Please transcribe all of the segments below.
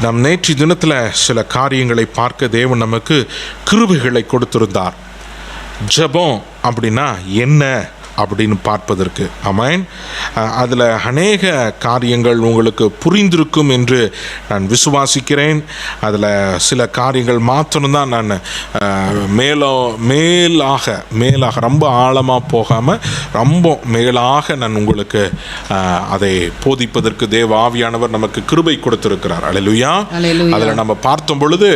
நாம் நேற்று தினத்தில் சில காரியங்களை பார்க்க தேவன் நமக்கு கிருபைகளை கொடுத்திருந்தார். ஜெபம் அப்படின்னா என்ன அப்படின்னு பார்ப்பதற்கு. ஆமென். அதில் அநேக காரியங்கள் உங்களுக்கு புரிந்திருக்கும் என்று நான் விசுவாசிக்கிறேன். அதில் சில காரியங்கள் மாத்திரம்தான் நான் மேலாக ரொம்ப ஆழமாக போகாமல் ரொம்ப மேலாக நான் உங்களுக்கு அதை போதிப்பதற்கு தேவ ஆவியானவர் நமக்கு கிருபை கொடுத்திருக்கிறார். அல்லேலூயா. அதில் நம்ம பார்த்தோம் பொழுது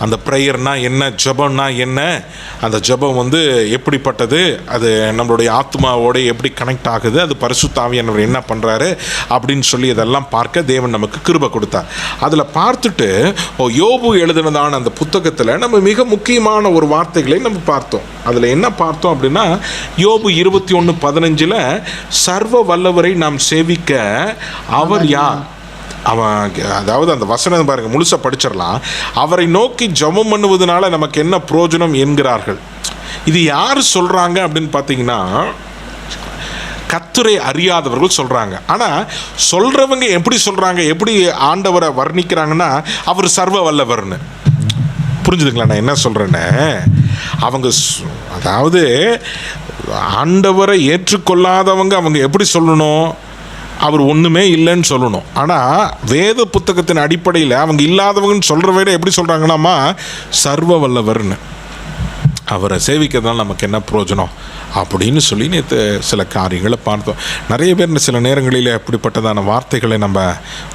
அந்த ப்ரேயர்னா என்ன, ஜெபம்னா என்ன, அந்த ஜெபம் எப்படிப்பட்டது, அது நம்மளுடைய ஆத்மாவோட எப்படி கனெக்ட் ஆகுது, அது பரிசுத்த ஆவியானவர் என்ன பண்ணுறாரு அப்படின்னு சொல்லி இதெல்லாம் பார்க்க தேவன் நமக்கு கிருபை கொடுத்தார். அதில் பார்த்துட்டு யோபு எழுதினதான அந்த புத்தகத்தில் நம்ம மிக முக்கியமான ஒரு வார்த்தைகளை நம்ம பார்த்தோம். அதில் என்ன பார்த்தோம் அப்படின்னா, யோபு 21:15 சர்வ வல்லவரை நாம் சேவிக்க அவர் யார்? அதாவது அந்த வசனம் பாருங்க, முழுசா படிச்சிடலாம். அவரை நோக்கி ஜெபம் பண்ணுவதனால நமக்கு என்ன பிரயோஜனம் என்கிறார்கள். இது யார் சொல்றாங்க அப்படின்னு பார்த்தீங்கன்னா, கர்த்தரை அறியாதவர்கள் சொல்றாங்க. ஆனால் சொல்றவங்க எப்படி சொல்றாங்க, எப்படி ஆண்டவரை வர்ணிக்கிறாங்கன்னா, அவர் சர்வ வல்லவர்னு. புரிஞ்சுதுங்களா நான் என்ன சொல்றேன்னு? அவங்க அதாவது ஆண்டவரை ஏற்றுக்கொள்ளாதவங்க அவங்க எப்படி சொல்லணும், அவர் ஒன்றுமே இல்லைன்னு சொல்லணும். ஆனால் வேத புத்தகத்தின் அடிப்படையில் அவங்க இல்லாதவங்கன்னு சொல்கிற விட எப்படி சொல்கிறாங்கன்னாமா சர்வ வல்லவர்னு. அவரை சேவிக்கிறதுனால நமக்கு என்ன பிரயோஜனம் அப்படின்னு சொல்லி நேற்று சில காரியங்களை பார்த்தோம். நிறைய பேர் சில நேரங்களில் அப்படிப்பட்டதான வார்த்தைகளை நம்ம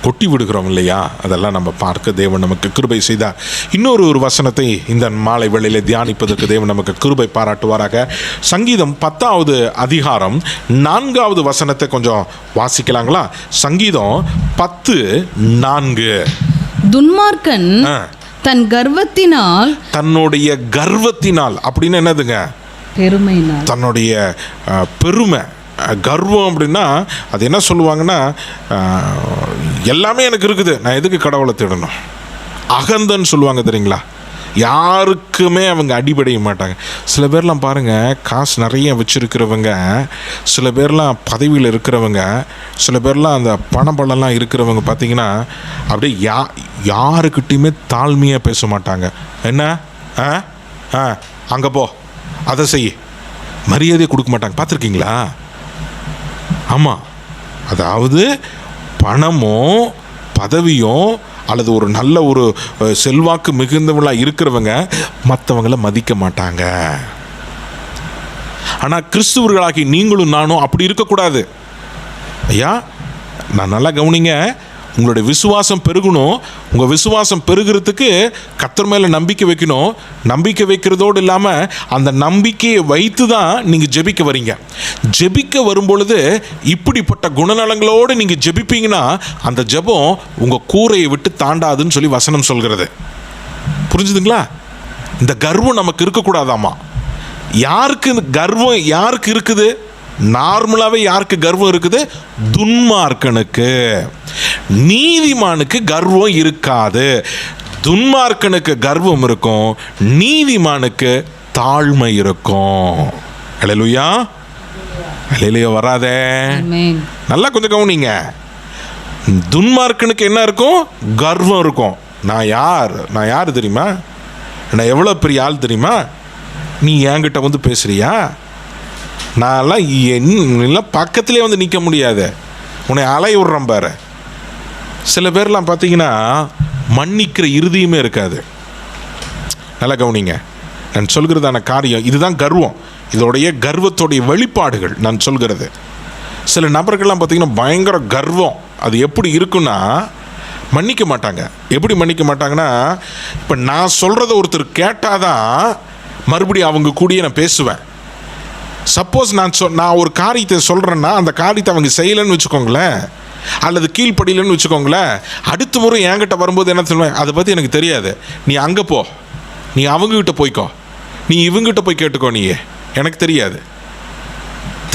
கொட்டி விடுகிறோம் இல்லையா? அதெல்லாம் நம்ம பார்க்க தேவன் நமக்கு கிருபை செய்தார். இன்னொரு வசனத்தை இந்த மாலை வேளையில் தியானிப்பதற்கு தேவன் நமக்கு கிருபை பாராட்டுவாராக. சங்கீதம் 10வது அதிகாரம் 4வது வசனத்தை கொஞ்சம் வாசிக்கலாங்களா? சங்கீதம் 10:4. துன்மார்க்கன் தன் கர்வத்தினால், தன்னுடைய கர்வத்தினால் அப்படின்னு என்னதுங்க? பெருமையினால். தன்னுடைய பெருமை, கர்வம் அப்படின்னா அது என்ன சொல்லுவாங்கன்னா, எல்லாமே எனக்கு இருக்குது, நான் எதுக்கு கடவுளை தேடணும், அகந்தன்னு சொல்லுவாங்க தெரியுங்களா? யாருக்குமே அவங்க அடிபடைய மாட்டாங்க. சில பேர்லாம் பாருங்கள், காசு நிறைய வச்சுருக்கிறவங்க, சில பேர்லாம் பதவியில் இருக்கிறவங்க, சில பேர்லாம் அந்த பணபலம்லாம் இருக்கிறவங்க பார்த்திங்கன்னா அப்படியே யாருக்கிட்டையுமே தாழ்மையாக பேச மாட்டாங்க. என்ன அங்கே போ, அதை செய், மரியாதையை கொடுக்க மாட்டாங்க. பார்த்துருக்கீங்களா? ஆமாம். அதாவது பணமோ பதவியோ அல்லது ஒரு நல்ல ஒரு செல்வாக்கு மிகுந்தவங்களாக இருக்கிறவங்க மற்றவங்கள மதிக்க மாட்டாங்க. ஆனால் கிறிஸ்துவர்களாகி நீங்களும் நானும் அப்படி இருக்கக்கூடாது. ஐயா, நான் நல்லா கவனிங்க. உங்களுடைய விசுவாசம் பெருகணும். உங்கள் விசுவாசம் பெருகிறதுக்கு கர்த்தர் மேலே நம்பிக்கை வைக்கணும். நம்பிக்கை வைக்கிறதோடு இல்லாமல் அந்த நம்பிக்கையை வைத்து தான் நீங்கள் ஜெபிக்க வரீங்க. ஜெபிக்க வரும்பொழுது இப்படிப்பட்ட குணநலங்களோடு நீங்கள் ஜெபிப்பீங்கன்னா அந்த ஜெபம் உங்கள் கூரையை விட்டு தாண்டாதுன்னு சொல்லி வசனம் சொல்கிறது. புரிஞ்சுதுங்களா? இந்த கர்வம் நமக்கு இருக்கக்கூடாதாமா. யாருக்கு இந்த கர்வம் யாருக்கு இருக்குது? நார்மலாகவே யாருக்கு கர்வம் இருக்குது? துன்மார்க்கனுக்கு. நீதிமானுக்கு கர்வம் இருக்காது. துன்மார்க்கனுக்கு கர்வம் இருக்கும், நீதிமானுக்கு தாழ்மை இருக்கும். அல்லேலூயா. அல்லேலூயா வராதே. நல்லா கொஞ்சம் கவனிங்க. துன்மார்க்கனுக்கு என்ன இருக்கும்? கர்வம் இருக்கும். நான் யார் தெரியுமா? நான் எவ்வளோ பெரிய ஆள் தெரியுமா? நீ என்கிட்ட பேசுறியா? நான்லாம் எல்லாம் பக்கத்துலேயே நிற்க முடியாது, உன்னை அலைய விட்றேன் பாரு. சில பேர்லாம் பார்த்தீங்கன்னா மன்னிக்கிற இறுதியுமே இருக்காது. நல்லா கவனிங்க, நான் சொல்கிறதான காரியம் இதுதான் கர்வம். இதோடைய கர்வத்தோடைய வெளிப்பாடுகள் நான் சொல்கிறது. சில நபர்கள்லாம் பார்த்தீங்கன்னா பயங்கர கர்வம். அது எப்படி இருக்குன்னா, மன்னிக்க மாட்டாங்க. எப்படி மன்னிக்க மாட்டாங்கன்னா, இப்போ நான் சொல்கிறத ஒருத்தர் கேட்டாதான் மறுபடியும் அவங்க கூடயே நான் பேசுவேன். சப்போஸ் நான் ஒரு காரியத்தை சொல்கிறேன்னா அந்த காரியத்தை அவங்க செய்யலைன்னு வச்சுக்கோங்களேன், அல்லது கீழ்ப்படியலன்னு வச்சுக்கோங்களேன், அடுத்த முறை என்கிட்ட வரும்போது என்ன சொல்லுவேன், அதை பற்றி எனக்கு தெரியாது, நீ அங்கே போ, நீ அவங்ககிட்ட போய்க்கோ, நீ இவங்ககிட்ட போய் கேட்டுக்கோ, நீ எனக்கு தெரியாது.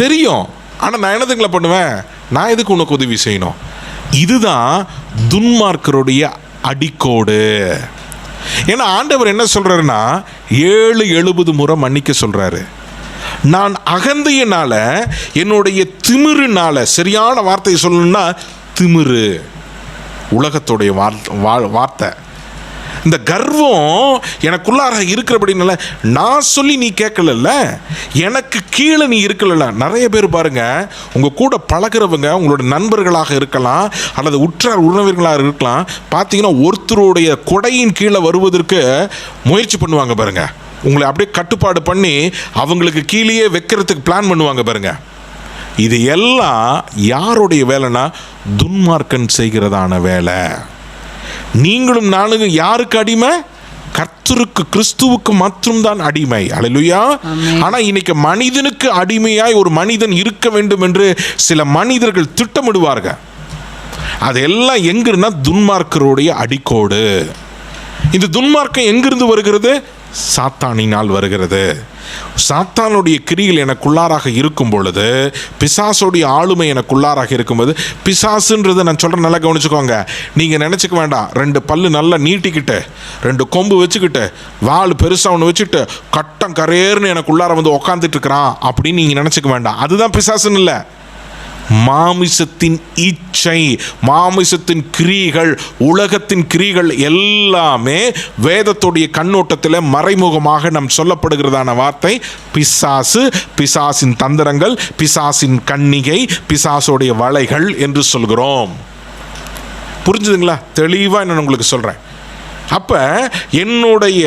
தெரியும், ஆனால் நான் என்னதுங்களை பண்ணுவேன், நான் எதுக்கு உனக்கு உதவி செய்யணும்? இதுதான் துன்மார்க்கருடைய அடிக்கோடு. ஏன்னா ஆண்டவர் என்ன சொல்கிறாருன்னா 70 முறை மன்னிக்க சொல்கிறாரு. நான் அகந்தையினால, என்னுடைய திமிருனால, சரியான வார்த்தையை சொல்லணும்னா திமிரு, உலகத்துடைய வார்த்தை. இந்த கர்வம் எனக்குள்ளார இருக்கிறபடினால நான் சொல்லி நீ கேட்கல, எனக்கு கீழே நீ இருக்கல. நிறைய பேர் பாருங்க, உங்க கூட பழகிறவங்க உங்களோட நண்பர்களாக இருக்கலாம் அல்லது உற்றார் உறவினர்களாக இருக்கலாம், பார்த்தீங்கன்னா ஒருத்தருடைய கொடையின் கீழே வருவதற்கு முயற்சி பண்ணுவாங்க பாருங்க. உங்களை அப்படியே கட்டுப்பாடு பண்ணி அவங்களுக்கு கீழேயே வைக்கிறதுக்கு பிளான் பண்ணுவாங்க பாருங்க. இது எல்லாம் யாருடைய வேலைனா துன்மார்க்கன் செய்கிறதான வேலை. நீங்களும் நானும் யாருக்கு அடிமை? கர்த்தருக்கு, கிறிஸ்துவுக்கு மட்டும் தான் அடிமை. அல்லேலூயா. ஆனா இன்னைக்கு மனிதனுக்கு அடிமையாய் ஒரு மனிதன் இருக்க வேண்டும் என்று சில மனிதர்கள் திட்டமிடுவார்கள். அதெல்லாம் எங்கிருந்தா துன்மார்க்கருடைய அடிக்கோடு. இந்த துன்மார்க்கம் எங்கிருந்து வருகிறது? சாத்தானினால் வருகிறது. சாத்தானுடைய கிரியில் எனக்குள்ளாராக இருக்கும் பொழுது, பிசாசுடைய ஆளுமை எனக்குள்ளாராக இருக்கும்போது, பிசாசுன்றது நான் சொல்கிறேன் நல்லா கவனிச்சுக்கோங்க. நீங்கள் நினச்சிக்க வேண்டாம், 2 பல்லு நல்லா நீட்டிக்கிட்டு 2 கொம்பு வச்சுக்கிட்டு வால் பெருசாக ஒன்று வச்சுக்கிட்டு கட்டம் கரேர்னு எனக்குள்ளார வந்து உக்காந்துட்டு இருக்கிறான் அப்படின்னு நீங்கள் நினச்சிக்க வேண்டாம். அதுதான் பிசாசுன்னு இல்லை. மாமிசத்தின் இச்சை, மாமிசத்தின் கிரிகள், உலகத்தின் கிரிகள் எல்லாமே வேதத்துடைய கண்ணோட்டத்தில் மறைமுகமாக நம் சொல்லப்படுகிறதான வார்த்தை பிசாசு, பிசாசின் தந்திரங்கள், பிசாசின் கன்னிகை, பிசாசுடைய வலைகள் என்று சொல்கிறோம். புரிஞ்சுதுங்களா? தெளிவாக நான் உங்களுக்கு சொல்கிறேன். அப்போ என்னுடைய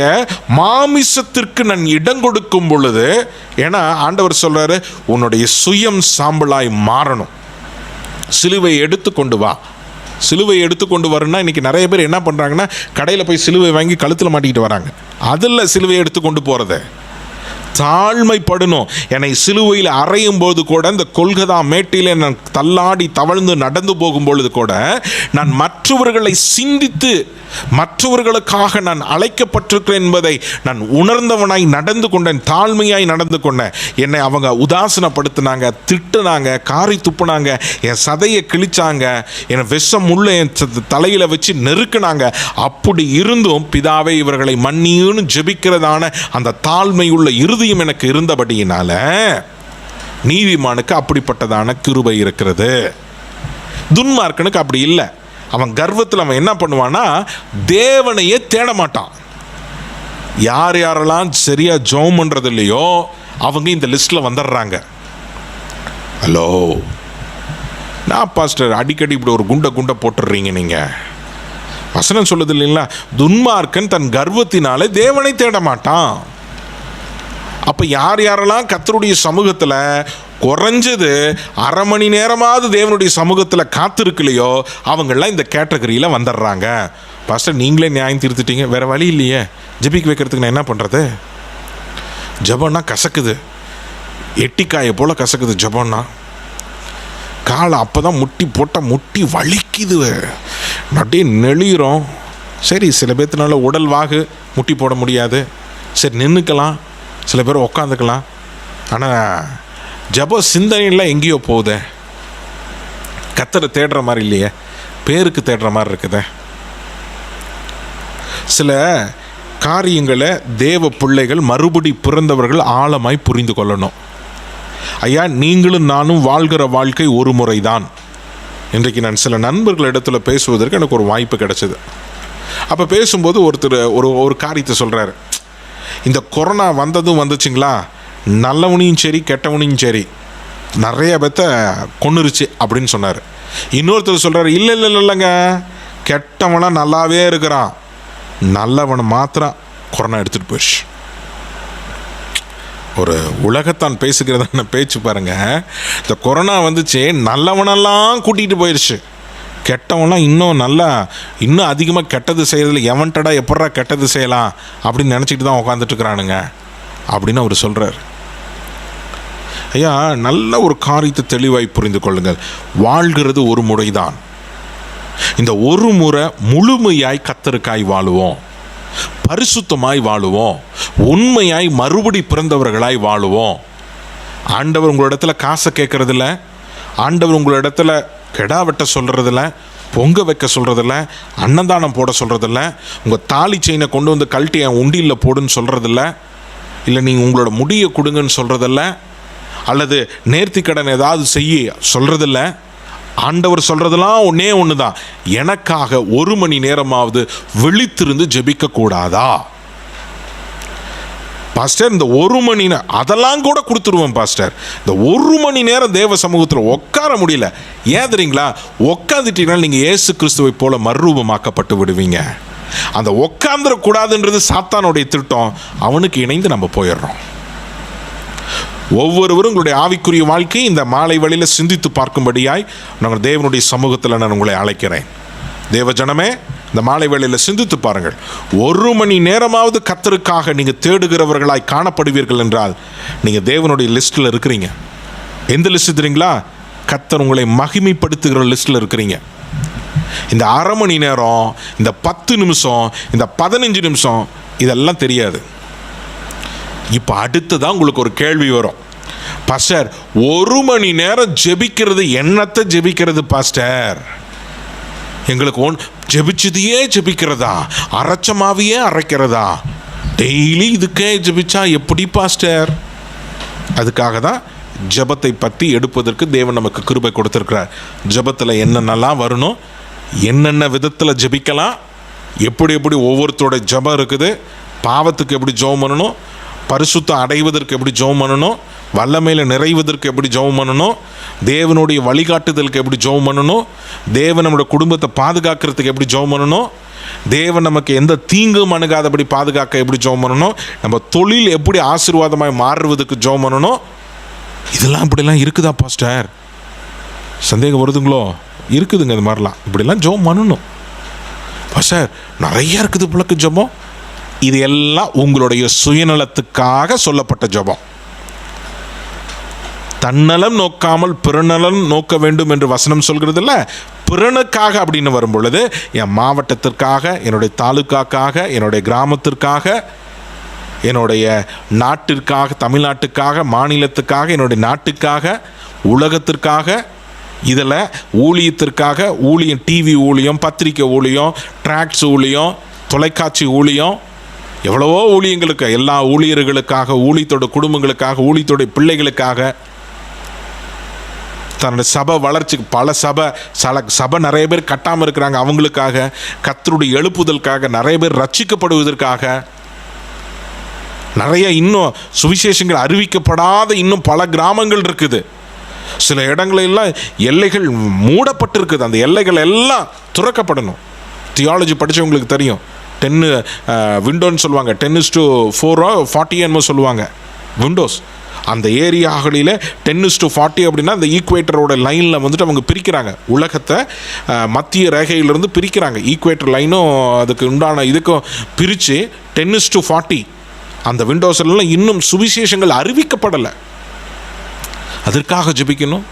மாமிசத்திற்கு நான் இடம் கொடுக்கும் பொழுது, ஏன்னா ஆண்டவர் சொல்கிறாரு, உன்னுடைய சுயம் சாம்பலாய் மாறணும், சிலுவை எடுத்து கொண்டு வா. சிலுவை எடுத்து கொண்டு வரணும்னா இன்றைக்கி நிறைய பேர் என்ன பண்ணுறாங்கன்னா, கடையில் போய் சிலுவை வாங்கி கழுத்தில் மாட்டிக்கிட்டு வராங்க. அதில் சிலுவை எடுத்து கொண்டு போகிறது. தாழ்மைப்படணும். என்னை சிலுவையில் அறையும் போது கூட, இந்த கொல்கதா மேட்டிலே நான் தள்ளாடி தவழ்ந்து நடந்து போகும் பொழுது கூட, நான் மற்றவர்களை சிந்தித்து மற்றவர்களுக்காக நான் அழைக்கப்பட்டிருக்கிறேன் என்பதை நான் உணர்ந்தவனாய் நடந்து கொண்டேன், தாழ்மையாய் நடந்து கொண்டேன். என்னை அவங்க உதாசனப்படுத்தினாங்க, திட்டுனாங்க, காரி துப்புனாங்க, என் சதையை கிழிச்சாங்க, என் விஷம் உள்ள என் தலையில் வச்சு நெருக்கினாங்க. அப்படி இருந்தும் பிதாவே இவர்களை மன்னியுன்னு ஜெபிக்கிறதான அந்த தாழ்மை உள்ள இருதயம் எனக்கு இருந்தபடியினால நீதிமானுக்கு அப்படிப்பட்டதான கிருபை இருக்கிறது. துன்மார்க்கனுக்கு அப்படி இல்லை. அவன் கர்வத்தில் அவன் என்ன பண்ணுவான்னா, தேவனையே தேட மாட்டான். யார் யாரெல்லாம் சரியா ஜெபம் பண்றது இல்லையோ அவங்க இந்த லிஸ்ட்ல வந்துடுறாங்க. ஹலோ, நான் பாஸ்டர் அடிக்கடி இப்படி ஒரு குண்டை போட்டுடுறீங்க. நீங்க வசனம் சொல்லுது இல்லைங்களா, துன்மார்க்கன் தன் கர்வத்தினாலே தேவனை தேட மாட்டான். அப்ப யார் யாரெல்லாம் கர்த்தருடைய சமூகத்துல குறைஞ்சது அரை மணி நேரமாவது தேவனுடைய சமூகத்தில் காத்திருக்கலையோ அவங்கெல்லாம் இந்த கேட்டகரியில் வந்துடுறாங்க. பாஸ்டர் நீங்களே நியாயம் தீர்த்துட்டீங்க, வேறு வழி இல்லையே, ஜெபிக்க வைக்கிறதுக்கு நான் என்ன பண்ணுறது? ஜபம்னா கசக்குது, எட்டிக்காயை போல் கசக்குது ஜபம்னா. காலை அப்போ தான் முட்டி போட்டால் முட்டி வலிக்குது, அப்படியே நெளிகிறோம். சரி, சில பேர்த்தினால உடல் வாகு முட்டி போட முடியாது, சரி நின்றுக்கலாம், சில பேர் உக்காந்துக்கலாம். ஆனால் ஜப சிந்தனைலாம் எங்கேயோ போகுதே, கர்த்தரை தேடுற மாதிரி இல்லையே, பேருக்கு தேடுற மாதிரி இருக்குதே. சில காரியங்களை தேவ பிள்ளைகள் மறுபடி பிறந்தவர்கள் ஆழமாய் புரிந்து கொள்ளணும். ஐயா, நீங்களும் நானும் வாழ்கிற வாழ்க்கை ஒரு முறை தான். இன்றைக்கு நான் சில நண்பர்கள் இடத்துல பேசுவதற்கு எனக்கு ஒரு வாய்ப்பு கிடைச்சது. அப்போ பேசும்போது ஒருத்தர் ஒரு காரியத்தை சொல்கிறாரு. இந்த கொரோனா வந்ததும் வந்துச்சுங்களா, நல்லவனையும் சரி கெட்டவனையும் சரி நிறைய பேத்த கொன்னுருச்சு அப்படின்னு சொன்னார். இன்னொருத்தர் சொல்கிறார், இல்லைங்க, கெட்டவனாக நல்லாவே இருக்கிறான், நல்லவனை மாத்திரம் கொரோனா எடுத்துகிட்டு போயிடுச்சு. ஒரு உலகத்தான் பேசுகிறதான பேச்சு பாருங்க. இந்த கொரோனா வந்துச்சு, நல்லவனெல்லாம் கூட்டிகிட்டு போயிடுச்சு, கெட்டவன்லாம் இன்னும் அதிகமாக கெட்டது செய்கிறதுல எவன்டடா எப்படா கெட்டது செய்யலாம் அப்படின்னு நினச்சிட்டு தான் உட்காந்துட்டு இருக்கிறானுங்க அப்படின்னு அவர் சொல்கிறார். ஐயா, நல்ல ஒரு காரியத்தை தெளிவாய் புரிந்து கொள்ளுங்கள். வாழ்கிறது ஒரு முறைதான். இந்த ஒரு முறை முழுமையாய் கர்த்தருக்காய் வாழுவோம், பரிசுத்தமாய் வாழுவோம், உண்மையாய் மறுபடி பிறந்தவர்களாய் வாழுவோம். ஆண்டவர் உங்களிடத்துல காசை கேட்கறதில்ல, ஆண்டவர் உங்களிடத்துல கெடா வெட்ட சொல்கிறதில்ல, பொங்க வைக்க சொல்கிறதில்ல, அன்னதானம் போட சொல்கிறதில்ல, உங்கள் தாலி செயினை கொண்டு வந்து கழட்டி என் உண்டியில் போடுன்னு சொல்கிறதில்ல, இல்லை நீங்கள் உங்களோட முடியை கொடுங்கன்னு சொல்கிறதில்ல, அல்லது நேர்த்தி கடன் ஏதாவது செய்ய சொல்கிறதில்ல. ஆண்டவர் சொல்றதெல்லாம் ஒன்று தான், எனக்காக 1 மணி நேரமாவது விழித்திருந்து ஜெபிக்க கூடாதா? பாஸ்டர் இந்த 1 மணி நேரம் அதெல்லாம் கூட கொடுத்துருவோம் பாஸ்டர். இந்த 1 மணி நேரம் தேவ சமூகத்தில் உட்கார முடியல, ஏன் தெரியுங்களா? உட்காந்துட்டீங்கன்னா நீங்கள் இயேசு கிறிஸ்துவை போல மறுரூபமாக்கப்பட்டு விடுவீங்க. அந்த உட்காந்துடக்கூடாதுன்றது சாத்தானுடைய திட்டம். அவனுக்கு இணைந்து நம்ம போயிடுறோம். ஒவ்வொருவரும் உங்களுடைய ஆவிக்குரிய வாழ்க்கையை இந்த மாலை வேளையில் சிந்தித்து பார்க்கும்படியாய் நாங்கள் தேவனுடைய சமூகத்தில் நான் உங்களை அழைக்கிறேன். தேவ ஜனமே, இந்த மாலை வேளையில் சிந்தித்து பாருங்கள். 1 மணி நேரமாவது கர்த்தருக்காக நீங்கள் தேடுகிறவர்களாய் காணப்படுவீர்கள் என்றால் நீங்கள் தேவனுடைய லிஸ்ட்டில் இருக்கிறீங்க. எந்த லிஸ்ட் தெரியுங்களா? கர்த்தர் உங்களை மகிமைப்படுத்துகிற லிஸ்ட்டில் இருக்கிறீங்க. இந்த 1/2 மணி நேரம், இந்த 10 நிமிஷம், இந்த 15 நிமிஷம் இதெல்லாம் தெரியாது. இப்போ அடுத்ததான் உங்களுக்கு ஒரு கேள்வி வரும், பாஸ்டர் 1 மணி நேரம் ஜெபிக்கிறது என்னத்தை ஜெபிக்கிறது பாஸ்டர்? எங்களுக்கு ஜெபிச்சதையே ஜெபிக்கிறதா, அரைச்சமாவையே அரைக்கிறதா, டெய்லி இதுக்கே ஜெபிச்சா எப்படி பாஸ்டர்? அதுக்காக தான் ஜெபத்தை பற்றி எடுப்பதற்கு தேவன் நமக்கு கிருபை கொடுத்துருக்கிறார். ஜெபத்தில் என்னென்னலாம் வரணும், என்னென்ன விதத்தில் ஜெபிக்கலாம், எப்படி எப்படி ஒவ்வொருத்தரோட ஜெபம் இருக்குது, பாவத்துக்கு எப்படி ஜெபம் பண்ணணும், பரிசுத்தம் அடைவதற்கு எப்படி ஜெபம் பண்ணணும், வல்லமையில் நிறைவதற்கு எப்படி ஜெபம் பண்ணணும், தேவனுடைய வழிகாட்டுதலுக்கு எப்படி ஜெபம் பண்ணணும், தேவன் நம்மளோட குடும்பத்தை பாதுகாக்கிறதுக்கு எப்படி ஜெபம் பண்ணணும், தேவன் நமக்கு எந்த தீங்கும் அணுகாதபடி பாதுகாக்க எப்படி ஜெபம் பண்ணணும், நம்ம தொழில் எப்படி ஆசீர்வாதமாய் மாறுவதற்கு ஜெபம் பண்ணணும். இதெல்லாம் இப்படிலாம் இருக்குதா பாஸ்டர்? சந்தேகம் வருதுங்களோ? இருக்குதுங்க. இது மாதிரிலாம் இப்படிலாம் ஜெபம் பண்ணணும் பாஸ்டர். நிறைய இருக்குது பிள்ளைக்கு ஜெபம். இது எல்லாம் உங்களுடைய சுயநலத்துக்காக சொல்லப்பட்ட ஜெபம். தன்னலம் நோக்காமல் பிறநலம் நோக்க வேண்டும் என்று வசனம் சொல்கிறது இல்லை. பிறனுக்காக அப்படின்னு வரும் பொழுது என் மாவட்டத்திற்காக, என்னுடைய தாலுக்காக்காக, என்னுடைய கிராமத்திற்காக, என்னுடைய நாட்டிற்காக, தமிழ்நாட்டுக்காக, மாநிலத்துக்காக, என்னுடைய நாட்டுக்காக, உலகத்திற்காக, இதில் ஊழியத்திற்காக, ஊழியம், டிவி ஊழியம், பத்திரிக்கை ஊழியம், டிராக்ஸ் ஊழியம், தொலைக்காட்சி ஊழியம், எவ்வளவோ ஊழியங்களுக்கு, எல்லா ஊழியர்களுக்காக, ஊழியத்தோட குடும்பங்களுக்காக, ஊழியத்தோட பிள்ளைகளுக்காக, தன்னோட சபை வளர்ச்சிக்கு பல சபை நிறைய பேர் கட்டாமல் இருக்கிறாங்க, அவங்களுக்காக, கர்த்தருடைய எழுப்புதலுக்காக, நிறைய பேர் ரட்சிக்கப்படுவதற்காக, நிறைய இன்னும் சுவிசேஷங்கள் அறிவிக்கப்படாத இன்னும் பல கிராமங்கள் இருக்குது. சில இடங்களெல்லாம் எல்லைகள் மூடப்பட்டிருக்குது. அந்த எல்லைகள் எல்லாம் துறக்கப்படணும். தியாலஜி படித்தவங்களுக்கு தெரியும். 10 விண்டோன்னு சொல்லுவாங்க, 10:4 40 என்னமோ சொல்லுவாங்க விண்டோஸ். அந்த ஏரியாகளில் 10:40 அப்படின்னா அந்த ஈக்குவேட்டரோட லைனில் வந்துட்டு அவங்க பிரிக்கிறாங்க. உலகத்தை மத்திய ரேகையிலிருந்து பிரிக்கிறாங்க. ஈக்குவேட்டர் லைனும் அதுக்கு உண்டான இதுக்கும் பிரித்து 10:40 அந்த விண்டோஸ்லாம் இன்னும் சுவிசேஷங்கள் அறிவிக்கப்படலை. அதற்காக ஜெபிக்கணும்.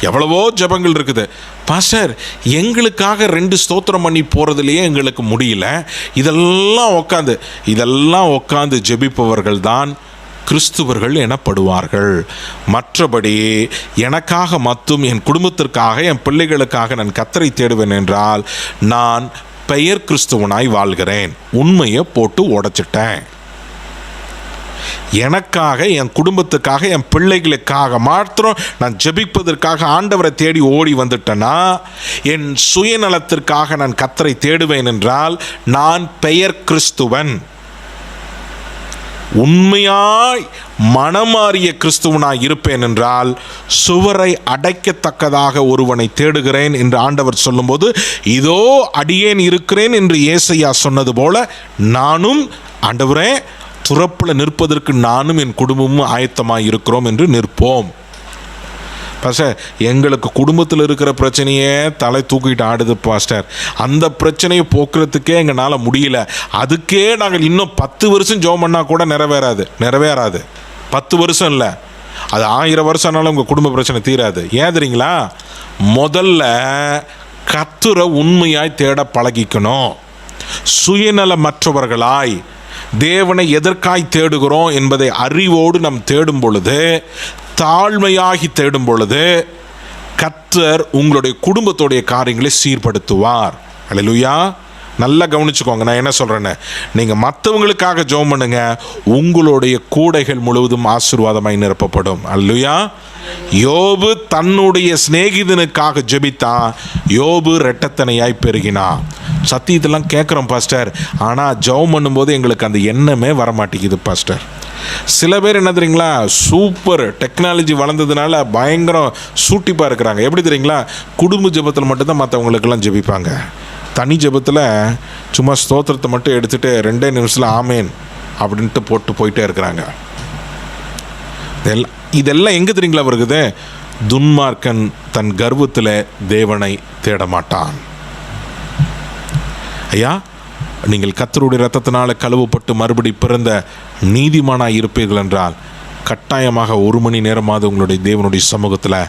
எவ்வளவோ ஜெபங்கள் இருக்குது பாஸ்டர். எங்களுக்காக 2 ஸ்தோத்திரம் பண்ணி போகிறதுலையே எங்களுக்கு முடியல. இதெல்லாம் உட்காந்து ஜெபிப்பவர்கள் தான் கிறிஸ்துவர்கள் எனப்படுவார்கள். மற்றபடி எனக்காக மற்றும் என் குடும்பத்திற்காக, என் பிள்ளைகளுக்காக நான் கர்த்தரை தேடுவேன் என்றால் நான் பெயர் கிறிஸ்துவனாய் வாழ்கிறேன். உண்மையை போட்டு உடைச்சிட்டேன். எனக்காக, என் குடும்பத்துக்காக, என் பிள்ளைகளுக்காக மாத்திரம் நான் ஜெபிப்பதற்காக ஆண்டவரை தேடி ஓடி வந்துட்டேன்னா, என் சுயநலத்திற்காக நான் கர்த்தரை தேடுவேன் என்றால் நான் பெயர் கிறிஸ்துவன். உண்மையாய் மனமாறிய கிறிஸ்துவனாய் இருப்பேன் என்றால் சுவரை அடைக்கத்தக்கதாக ஒருவனை தேடுகிறேன் என்று ஆண்டவர் சொல்லும்போது, இதோ அடியேன் இருக்கிறேன் என்று ஏசையா சொன்னது போல நானும் ஆண்டவரே துறப்பில் நிற்பதற்கு நானும் என் குடும்பமும் ஆயத்தமாக இருக்கிறோம் என்று நிற்போம். பாஸ்டர், எங்களுக்கு குடும்பத்தில் இருக்கிற பிரச்சனையே தலை தூக்கிட்டு ஆடுது பாஸ்டர். அந்த பிரச்சனையை போக்குறதுக்கே எங்களால் முடியல. அதுக்கே நாங்கள் இன்னும் 10 வருஷம் ஜெபம் பண்ணால் கூட நிறைவேறாது. 10 வருஷம் இல்லை, அது 1000 வருஷம் ஆனாலும் உங்கள் குடும்ப பிரச்சனை தீராது. ஏன் தெரியுங்களா? முதல்ல கர்த்தரை உண்மையாய் தேட பழகிக்கணும். சுயநலமற்றவர்களாய் தேவனை எதற்காய் தேடுகிறோம் என்பதை அறிவோடு நாம் தேடும் பொழுது, தாழ்மையாகி தேடும் பொழுது கர்த்தர் உங்களுடைய குடும்பத்துடைய காரியங்களை சீர்படுத்துவார். அல்லேலூயா. நல்லா கவனிச்சுக்கோங்க நான் என்ன சொல்கிறேன்னு. நீங்கள் மற்றவங்களுக்காக ஜெபம் பண்ணுங்க, உங்களுடைய கூடைகள் முழுவதும் ஆசீர்வாதமாய் நிரப்பப்படும். அல்லேலூயா. யோபு தன்னுடைய சிநேகிதனுக்காக ஜெபித்தான், யோபு ரெட்டத்தனையாய் பெருகினான். சத்தியத்தெல்லாம் கேட்குறோம் பாஸ்டர், ஆனால் ஜெபம் பண்ணும்போது எங்களுக்கு அந்த எண்ணமே வரமாட்டேங்குது பாஸ்டர். சில பேர் என்ன தெரியுங்களா, சூப்பர் டெக்னாலஜி வளர்ந்ததுனால பயங்கரம் சூட்டிப்பாக இருக்கிறாங்க. எப்படி தெரியுங்களா, குடும்ப ஜெபத்தில் மட்டும்தான் மற்றவங்களுக்கெல்லாம் ஜெபிப்பாங்க. தனி ஜெபத்தில் சும்மா ஸ்தோத்திரத்தை மட்டும் எடுத்துகிட்டு 2 நிமிஷத்தில் ஆமேன் அப்படின்ட்டு போட்டு போயிட்டே இருக்கிறாங்க. இதெல்லாம் எங்கே தெரியுங்களா வருகுது, துன்மார்க்கன் தன் கர்வத்தில் தேவனை தேட மாட்டான். ஐயா, நீங்கள் கர்த்தருடைய இரத்தத்தினால் கழுவப்பட்டு மறுபடி பிறந்த நீதிமானாக இருப்பீர்கள் என்றால் கட்டாயமாக 1 மணி நேரமாவது உங்களுடைய தேவனுடைய சமூகத்தில்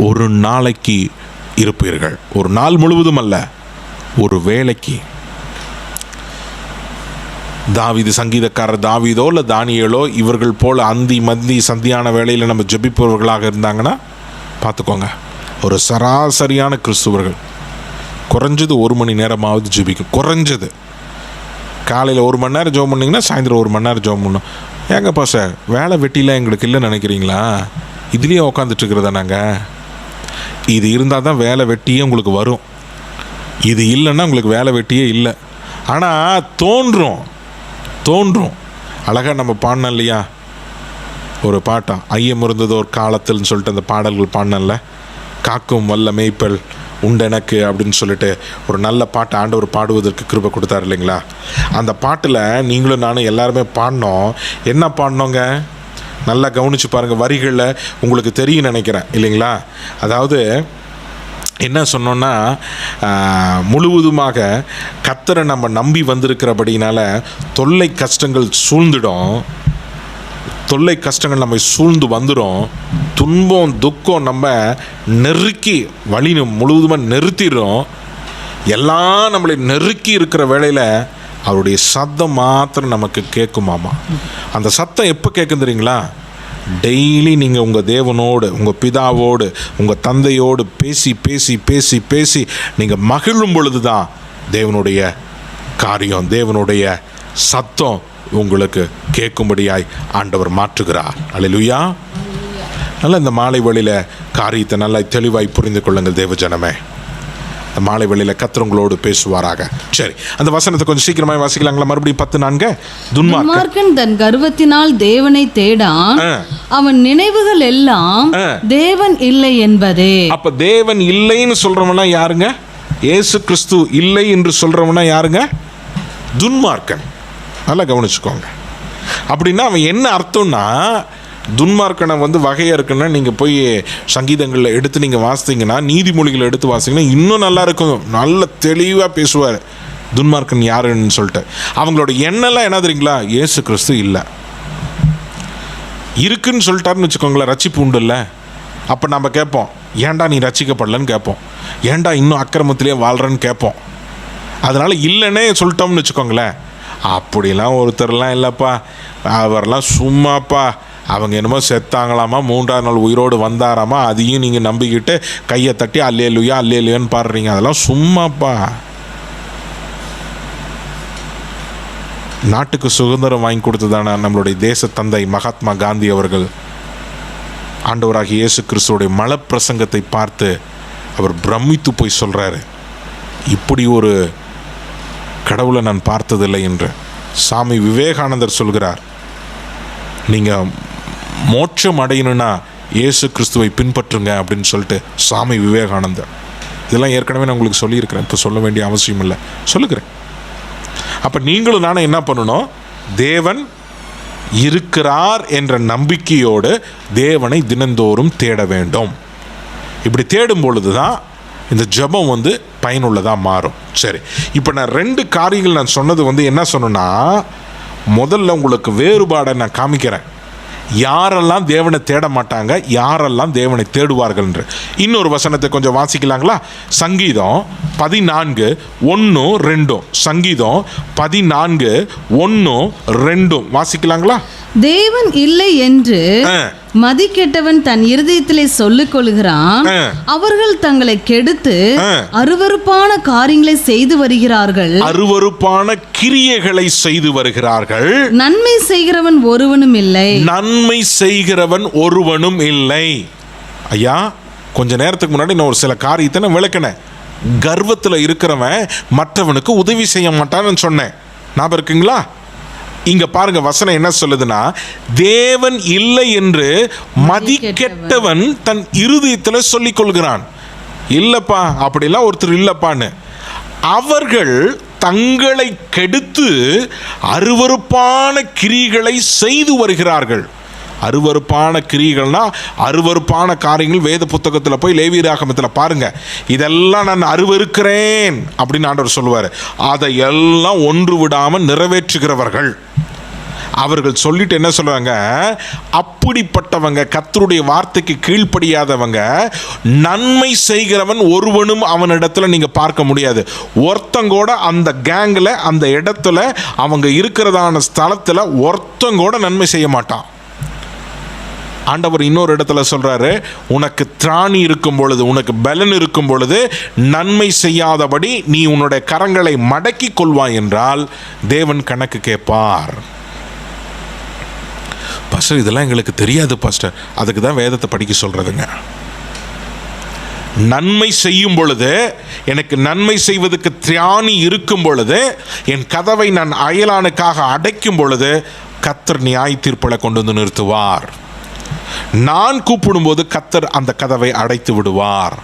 ஒரு நாளைக்கு இருப்பீர்கள். ஒரு நாள் முழுவதும் அல்ல, ஒரு வேளைக்கு. தாவீது, சங்கீதக்காரர் தாவீதோ இல்லை தானியேலோ இவர்கள் போல் அந்தி மந்தி சந்தியான வேளையில் நம்ம ஜெபிப்பவர்களாக இருந்தாங்கன்னா பார்த்துக்கோங்க, ஒரு சராசரியான கிறிஸ்துவர்கள் குறைஞ்சது 1 மணி நேரமாவது ஜெபிக்கும். குறைஞ்சது காலையில் 1 மணி நேரம் ஜெபம் பண்ணிங்கன்னா சாயந்தரம் 1 மணி நேரம் ஜெபம் பண்ணணும். ஏங்கப்பா சார் வேலை வெட்டியில் எங்களுக்கு இல்லைன்னு நினைக்கிறீங்களா? இதுலேயே உட்காந்துட்டு இருக்கிறதா நாங்கள்? இது இருந்தால் தான் வேலை வெட்டியே உங்களுக்கு வரும். இது இல்லைன்னா உங்களுக்கு வேலை வெட்டியே இல்லை. ஆனால் தோன்றும் அழகாக நம்ம பாடினோம் இல்லையா ஒரு பாட்டம், ஐயம் இருந்தது ஒரு காலத்தில்னு சொல்லிட்டு அந்த பாடல்கள் பாடினல, காக்கும் வல்ல மேய்ப்பல் உண்டெனக்கு அப்படின்னு சொல்லிட்டு ஒரு நல்ல பாட்டு ஆண்டவர் பாடுவதற்கு கிருபை கொடுத்தாரு இல்லைங்களா? அந்த பாட்டில் நீங்களும் நானும் எல்லாருமே பாடினோம். என்ன பாடினோங்க, நல்லா கவனித்து பாருங்கள். வரிகளில் உங்களுக்கு தெரியும் நினைக்கிறேன் இல்லைங்களா? அதாவது என்ன சொன்னோன்னா, முழுவதுமாக கர்த்தரை நம்ம நம்பி வந்திருக்கிறபடினால தொல்லை கஷ்டங்கள் நம்மை சூழ்ந்து வந்துடும். துன்பம் துக்கம் நம்ம நெருக்கி வழி முழுவதுமாக நிறுத்திடும். எல்லாம் நம்மளை நெருக்கி இருக்கிற வேளையில் அவருடைய சத்தம் மாத்திரம் நமக்கு கேட்குமாமா. அந்த சத்தம் எப்போ கேட்கும் தெரியுங்களா? டெய்லி நீங்கள் உங்கள் தேவனோடு, உங்கள் பிதாவோடு, உங்கள் தந்தையோடு பேசி பேசி பேசி பேசி நீங்கள் மகிழும் பொழுது தான் தேவனுடைய காரியம், தேவனுடைய சத்தம் உங்களுக்கு கேட்கும்படியாய் ஆண்டவர் மாற்றுகிறார். அல்லேலூயா. நல்லா இந்த மாலை வேளையில் காரியத்தை நல்லா தெளிவாய் புரிந்து கொள்ளுங்கள் தேவ ஜனமே. இந்த மாலை வேளையில் கர்த்தர் உங்களோடு பேசுவாராக. சரி, அந்த வசனத்தை கொஞ்சம் சீக்கிரமாக வாசிக்கலாங்களா? மறுபடியும் 10:4. துன்மார்க்கன் தன் கர்வத்தினால் தேவனை தேடான், அவன் நினைவுகள் எல்லாம் தேவன் இல்லை என்பதே. அப்ப தேவன் இல்லைன்னு சொல்றவனா யாருங்க? இயேசு கிறிஸ்து இல்லை என்று சொல்றவனா யாருங்க? துன்மார்க்கன். நல்லா கவனிச்சுக்கோங்க. அப்படின்னா அவன் என்ன அர்த்தம்னா, துன்மார்க்கனை வகையாக இருக்குன்னா நீங்கள் போய் சங்கீதங்களில் எடுத்து நீங்கள் வாசித்தீங்கன்னா, நீதிமொழிகளை எடுத்து வாசிங்கன்னா இன்னும் நல்லா இருக்கும். நல்ல தெளிவாக பேசுவார் துன்மார்க்கன் யாருன்னு சொல்லிட்டு. அவங்களோட எண்ணெல்லாம் என்ன தெரியுங்களா? இயேசு கிறிஸ்து இல்லை, இருக்குன்னு சொல்லிட்டாருன்னு வச்சுக்கோங்களேன், ரட்சிப்பு உண்டு இல்லை. அப்போ நம்ம கேட்போம், ஏன்டா நீ ரட்சிக்கப்படலன்னு கேட்போம், ஏன்டா இன்னும் அக்கிரமத்திலே வாழ்கிறன்னு கேட்போம். அதனால் இல்லைன்னே சொல்லிட்டோம்னு வச்சுக்கோங்களேன். அப்படிலாம் ஒருத்தர்லாம் இல்லைப்பா, அவரெல்லாம் சும்மாப்பா, அவங்க என்னமோ செத்தாங்களாமா, 3ஆம் நாள் உயிரோடு வந்தாராமா, அதையும் நீங்கள் நம்பிக்கிட்டு கையை தட்டி அல்லேலூயா அல்லேலூயான்னு பாடுறீங்க. அதெல்லாம் சும்மாப்பா. நாட்டுக்கு சுதந்திரம் வாங்கி கொடுத்ததான நம்மளுடைய தேச தந்தை மகாத்மா காந்தி அவர்கள் ஆண்டவராகிய இயேசு கிறிஸ்துவோடைய மலப்பிரசங்கத்தை பார்த்து அவர் பிரமித்து போய் சொல்கிறாரு, இப்படி ஒரு கடவுளை நான் பார்த்ததில்லை என்று. சாமி விவேகானந்தர் சொல்கிறார், நீங்கள் மோட்சம் அடையணும்னா இயேசு கிறிஸ்துவை பின்பற்றுங்க அப்படின்னு சொல்லிட்டு சாமி விவேகானந்தர். இதெல்லாம் ஏற்கனவே நான் உங்களுக்கு சொல்லியிருக்கிறேன், இப்போ சொல்ல வேண்டிய அவசியம் இல்லை, சொல்லுகிறேன். அப்போ நீங்களும் நானும் என்ன பண்ணணும்? தேவன் இருக்கிறார் என்ற நம்பிக்கையோடு தேவனை தினந்தோறும் தேட வேண்டும். இப்படி தேடும் பொழுது தான் இந்த ஜெபம் பயனுள்ளதாக மாறும். சரி, இப்போ நான் 2 காரியங்கள் நான் சொன்னது என்ன சொன்னேன்னா, முதல்ல உங்களுக்கு வேறுபாடை நான் காமிக்கிறேன். யாரெல்லாம் தேவனை தேட மாட்டாங்க, யாரெல்லாம் தேவனை தேடுவார்கள் என்று. இன்னொரு வசனத்தை கொஞ்சம் வாசிக்கலாங்களா? சங்கீதம் 14:1-2. சங்கீதம் 14:1-2 வாசிக்கலாங்களா? தேவன் இல்லை என்று மதி கெட்டவன் தன் இருதயத்திலே சொல்லிக் கொள்கிறான், அவர்கள் தங்களை கெடுத்து அருவருப்பான காரியங்களை செய்து வருகிறார்கள். அருவருப்பான கிரியைகளை செய்து வருகிறார்கள். நன்மை செய்கிறவன் ஒருவனும் இல்லை. நன்மை செய்கிறவன் ஒருவனும் இல்லை. ஐயா, கொஞ்ச நேரத்துக்கு முன்னாடி நான் ஒரு சில காரியத்தை நான் விளக்கினேன். கர்வத்தில் இருக்கிறவன் மற்றவனுக்கு உதவி செய்ய மாட்டான்னு சொன்னேன். ஞாபகம் இருக்குங்களா? இங்க பாருங்க, வசனம் என்ன சொல்லுதுன்னா, தேவன் இல்லை என்று மதி கெட்டவன் தன் இருதயத்தில் சொல்லிக் கொள்கிறான். இல்லப்பா, அப்படிலாம் ஒருத்தர் இல்லப்பான்னு. அவர்கள் தங்களை கெடுத்து அருவருப்பான கிரிகளை செய்து வருகிறார்கள். அருவருப்பான கிரியைகள்னா அருவருப்பான காரியங்கள் வேத புத்தகத்தில் போய் லேவியராகமத்தில் பாருங்க. இதெல்லாம் நான் அருவருக்கிறேன் அப்படின்னு ஆண்டவர் சொல்லுவார். அதை எல்லாம் ஒன்று விடாமல் நிறைவேற்றுகிறவர்கள். அவர்கள் சொல்லிட்டு என்ன சொல்றாங்க, அப்படிப்பட்டவங்க, கர்த்தருடைய வார்த்தைக்கு கீழ்ப்படியாதவங்க, நன்மை செய்கிறவன் ஒருவனும் அவனிடத்துல நீங்க பார்க்க முடியாது. ஒருத்தங்கூட அந்த கேங்கில், அந்த இடத்துல, அவங்க இருக்கிறதான ஸ்தலத்தில் ஒருத்தங்கூட நன்மை செய்ய மாட்டான். ஆண்டவர் இன்னொரு இடத்துல சொல்றாரு, உனக்கு திராணி இருக்கும் பொழுது, உனக்கு பலன் இருக்கும் பொழுது நன்மை செய்யாதபடி நீ உன்னுடைய கரங்களை மடக்கி கொள்வாய் என்றால் தேவன் கணக்கு கேட்பார். பாஸ்டர், இதெல்லாம் எங்களுக்கு தெரியாது பாஸ்டர். அதுக்கு தான் வேதத்தை படிக்க சொல்றதுங்க. நன்மை செய்யும் பொழுது, எனக்கு நன்மை செய்வதற்கு திராணி இருக்கும் பொழுது, என் கதவை நான் அயலானுக்காக அடைக்கும் பொழுது கர்த்தர் நியாய தீர்ப்புகளை கொண்டு வந்து நிறுத்துவார். நான் கூப்பிடும் போது கர்த்தர் அந்த கதவை அடைத்து விடுவார்.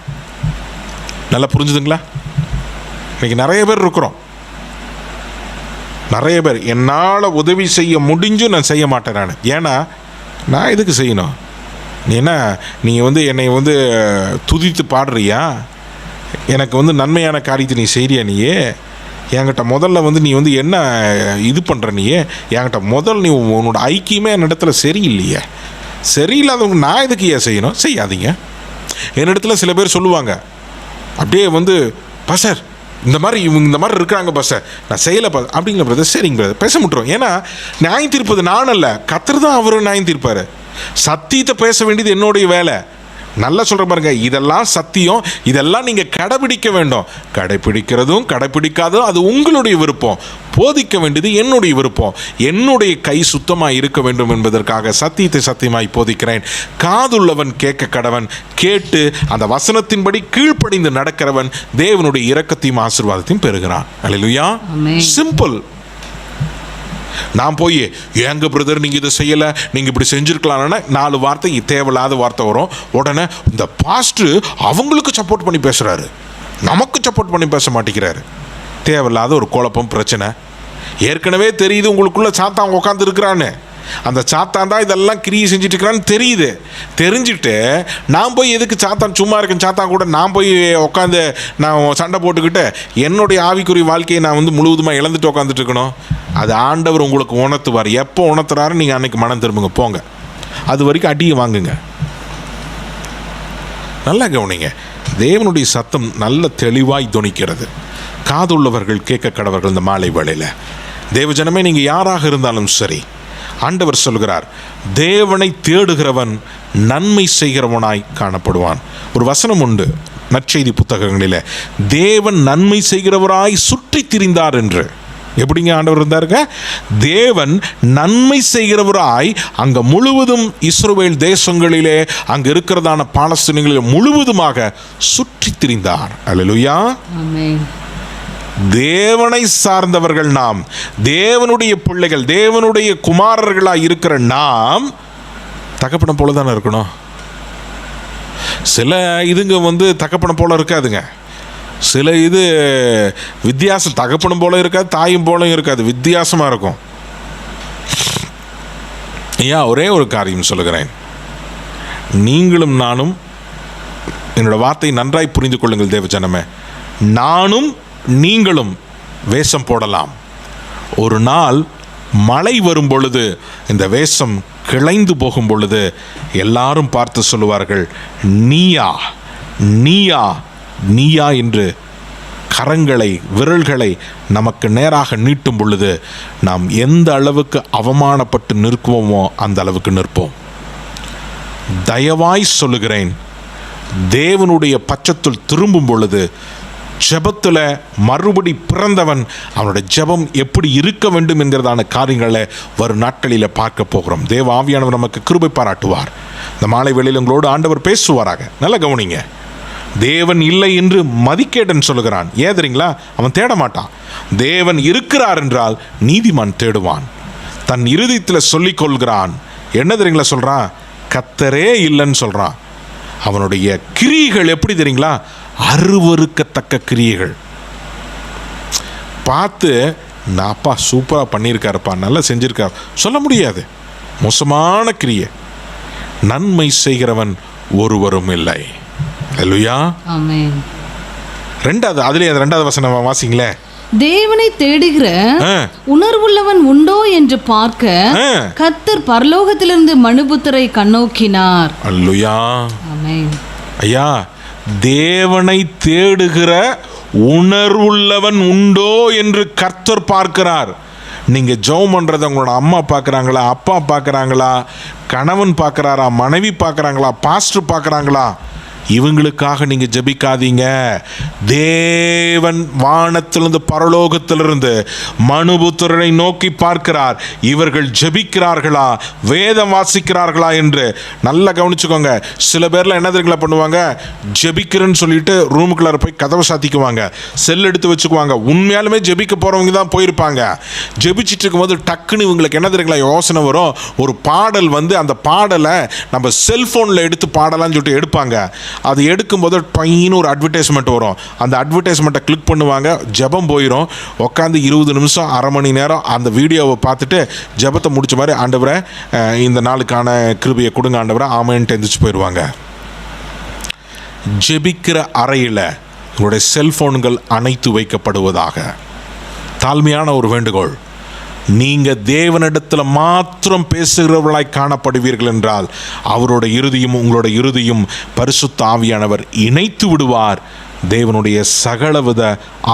நல்லா புரிஞ்சுதுங்களா? இன்னைக்கு நிறைய பேர் இருக்கிறோம். நிறைய பேர் என்னால் உதவி செய்ய முடிஞ்சும் நான் செய்ய மாட்டேன். ஏன்னா நான் எதுக்கு செய்யணும்? நீ என்ன, நீங்கள் என்னை துதித்து பாடுறியா? எனக்கு நன்மையான காரியத்தை நீ செய்கிறியா? நீயே என்கிட்ட முதல்ல நீ என்ன இது பண்ணுற? நீயே என்கிட்ட முதல் நீ உன்னோட ஐக்கியமே என்னிடத்துல சரியில்லையே. சரியில்லாதவங்க நான் எதுக்கு ஏன் செய்யணும்? செய்யாதீங்க. என்னிடத்துல சில பேர் சொல்லுவாங்க, அப்படியே பாஸ்டர் இந்த மாதிரி இவங்க இந்த மாதிரி இருக்கிறாங்க பாஸ்டர், நான் செய்யலை பா அப்படிங்கிற பிரதர். சரிங்க பிரதர், பேச முட்டுறோம். ஏன்னா நியாயம் தீர்ப்பது நான் அல்ல, கர்த்தர் தான் அவரும் நியாயம் தீர்ப்பார். சத்தியத்தை பேச வேண்டியது என்னுடைய வேலை. நல்லா சொல்ற பாருங்க, இதெல்லாம் சத்தியம், இதெல்லாம் நீங்க கடைபிடிக்க வேண்டும். கடைபிடிக்கிறதும் கடைபிடிக்காதும் அது உங்களுடைய விருப்பம். போதிக்க வேண்டியது என்னுடைய விருப்பம். என்னுடைய கை சுத்தமாய் இருக்க வேண்டும் என்பதற்காக சத்தியத்தை சத்தியமாய் போதிக்கிறேன். காதுள்ளவன் கேட்க கடவன், கேட்டு அந்த வசனத்தின்படி கீழ்ப்படிந்து நடக்கிறவன் தேவனுடைய இரக்கத்தையும் ஆசீர்வாதத்தையும் பெறுகிறான். அல்லேலூயா. சிம்பிள். நான் போய் எங்க பிரதர் நீங்கள் இதை செய்யலை, நீங்கள் இப்படி செஞ்சுருக்கலாம்னா 4 வார்த்தை தேவையில்லாத வார்த்தை வரும். உடனே இந்த பாஸ்டர் அவங்களுக்கு சப்போர்ட் பண்ணி பேசுகிறாரு, நமக்கு சப்போர்ட் பண்ணி பேச மாட்டேங்கிறாரு. தேவையில்லாத ஒரு குழப்பம், பிரச்சனை. ஏற்கனவே தெரியுது உங்களுக்குள்ள சாத்தான் உட்காந்து இருக்கிறான்னு. அந்த சாத்தான் தான் இதெல்லாம் கிரியை செஞ்சுட்டு இருக்கிறான்னு தெரியுது. தெரிஞ்சுட்டு நான் போய் எதுக்கு சாத்தான் சும்மா இருக்கேன், சாத்தான் கூட நான் போய் உட்காந்து நான் சண்டை போட்டுக்கிட்டு என்னுடைய ஆவிக்குரிய வாழ்க்கையை நான் முழுவதுமாக இழந்துட்டு உட்காந்துட்டு இருக்கணும்? அது ஆண்டவர் உங்களுக்கு உணர்த்துவார். எப்போ உணர்த்துறாரு நீங்கள் அன்னைக்கு மனம் திரும்புங்க, போங்க. அது வரைக்கும் அடியை வாங்குங்க. நல்லா கவனிங்க, தேவனுடைய சத்தம் நல்ல தெளிவாய் துணிக்கிறது. காதுள்ளவர்கள் கேட்க கடவர்கள். இந்த மாலை வேளையில் தேவஜனமே, நீங்கள் யாராக இருந்தாலும் சரி, ஆண்டவர் சொல்கிறார், தேவனை தேடுகிறவன் நன்மை செய்கிறவனாய் காணப்படுவான். ஒரு வசனம் உண்டு நற்செய்தி புத்தகங்களில், தேவன் நன்மை செய்கிறவராய் சுற்றி திரிந்தார் என்று. எப்படிங்க ஆண்டவர் இருந்தாருங்க? தேவன் நன்மை செய்கிறவராய் அங்க முழுவதும் இஸ்ரவேல் தேசங்களிலே அங்க இருக்கிறதான பாலஸ்தீனங்களில் முழுவதுமாக சுற்றி திரிந்தார். அல்லேலூயா. ஆமென். தேவனை சார்ந்தவர்கள் நாம், தேவனுடைய பிள்ளைகள், தேவனுடைய குமாரர்களாக இருக்கிற நாம் தகப்பனை போல தானே இருக்கணும். சில இதுங்க தகப்பனை போல இருக்காதுங்க. சில இது வித்தியாசம், தகப்பனும் போல இருக்காது, தாயும் போல இருக்காது, வித்தியாசமாக இருக்கும். ஏன் ஒரே ஒரு காரியம் சொல்லுகிறேன், நீங்களும் நானும், என்னோட வார்த்தை நன்றாய் புரிந்து கொள்ளுங்கள் தேவஜனமே, நானும் நீங்களும் வேஷம் போடலாம். ஒரு நாள் மழை வரும் பொழுது இந்த வேஷம் கிளைந்து போகும் பொழுது எல்லாரும் பார்த்து சொல்லுவார்கள், நீயா நீயா நீயா என்று கரங்களை விரல்களை நமக்கு நேராக நீட்டும் பொழுது நாம் எந்த அளவுக்கு அவமானப்பட்டு நிற்குவோமோ அந்த அளவுக்கு நிற்போம். தயவாய் சொல்லுகிறேன், தேவனுடைய பட்சத்தில் திரும்பும் பொழுது ஜெபத்தில் மறுபடி பிறந்தவன் அவனுடைய ஜெபம் எப்படி இருக்க வேண்டும் என்கிறதான காரியங்களை வரும் நாட்களில் பார்க்க போகிறோம். தேவ ஆவியானவர் நமக்கு கிருபை பாராட்டுவார். இந்த மாலை வேளையில் உங்களோடு ஆண்டவர் பேசுவாராக. நல்ல கவனிங்க. தேவன் இல்லை என்று மதிக்கேடன் சொல்லுகிறான். ஏன் தெரியுங்களா? அவன் தேட மாட்டான். தேவன் இருக்கிறார் என்றால் நீதிமான் தேடுவான். தன் இருதயத்தில் சொல்லிக் கொள்கிறான். என்ன தெரியுங்களா சொல்கிறான்? கர்த்தரே இல்லைன்னு சொல்கிறான். அவனுடைய கிரியைகள் எப்படி தெரியுங்களா? அருவருக்கத்தக்க கிரியைகள். பார்த்து நான் அப்பா சூப்பராக பண்ணியிருக்காருப்பா, நல்லா செஞ்சுருக்கார் சொல்ல முடியாது. மோசமான கிரியை. நன்மை செய்கிறவன் ஒருவரும் இல்லை. அல்லேலூயா. ஆமென். ரெண்டாவது வசனம் வாசிங்களே. தேவனை தேடுகிற உணர்வுள்ளவன் உண்டோ என்று பார்க்க கர்த்தர் பரலோகத்திலிருந்து மனுபுத்திரை கண்ணோக்கினார். அல்லேலூயா. ஆமென். ஐயா, தேவனை தேடுகிற உணர்வுள்ளவன் உண்டோ என்று கர்த்தர் பார்க்கிறார். நீங்கள் ஜெபம் பண்ணுறதை உங்களோட அம்மா பார்க்குறாங்களா, அப்பா பார்க்குறாங்களா, கணவன் பார்க்குறாரா, மனைவி பார்க்குறாங்களா, பாஸ்டர் பார்க்குறாங்களா? இவங்களுக்காக நீங்கள் ஜெபிக்காதீங்க. தேவன் வானத்திலிருந்து பரலோகத்திலிருந்து மனுபுத்திரனை நோக்கி பார்க்கிறார். இவர்கள் ஜெபிக்கிறார்களா, வேதம் வாசிக்கிறார்களா என்று நல்லா கவனிச்சுக்கோங்க. சில பேர்லாம் என்ன தெரியுங்களா பண்ணுவாங்க? ஜெபிக்கிறேன்னு சொல்லிட்டு ரூமுக்குள்ளார போய் கதவை சாத்திக்குவாங்க, செல் எடுத்து வச்சுக்குவாங்க. உண்மையாலுமே ஜெபிக்க போகிறவங்க தான் போயிருப்பாங்க. ஜெபிச்சுட்டு இருக்கும்போது டக்குன்னு இவங்களுக்கு என்ன தெரியுங்களா யோசனை வரும்? ஒரு பாடல் அந்த பாடலை நம்ம செல்ஃபோனில் எடுத்து பாடலான்னு சொல்லிட்டு எடுப்பாங்க. அது எடுக்கும்போது டொயின்னு ஒரு அட்வர்டைஸ்மெண்ட் வரும். அந்த அட்வர்டைஸ்மெண்ட்டை கிளிக் பண்ணுவாங்க, ஜெபம் போயிடும். உட்காந்து 20 நிமிஷம் அரை மணி நேரம் அந்த வீடியோவை பார்த்துட்டு ஜெபத்தை முடிச்ச மாதிரி, ஆண்டவரை இந்த நாளுக்கான கிருபையை கொடுங்க ஆண்டவரை, ஆமென்ட்டு எந்திரிச்சு போயிடுவாங்க. ஜெபிக்கிற அறையில் உங்களுடைய செல்போன்கள் அணைத்து வைக்கப்படுவதாக. தாழ்மையான ஒரு வேண்டுகோள். நீங்கள் தேவனிடத்தில் மாத்திரம் பேசுகிறவர்களாய் காணப்படுவீர்கள் என்றால் அவருடைய இறுதியும் உங்களோட இறுதியும் பரிசுத்த ஆவியானவர் இணைத்து விடுவார். தேவனுடைய சகலவித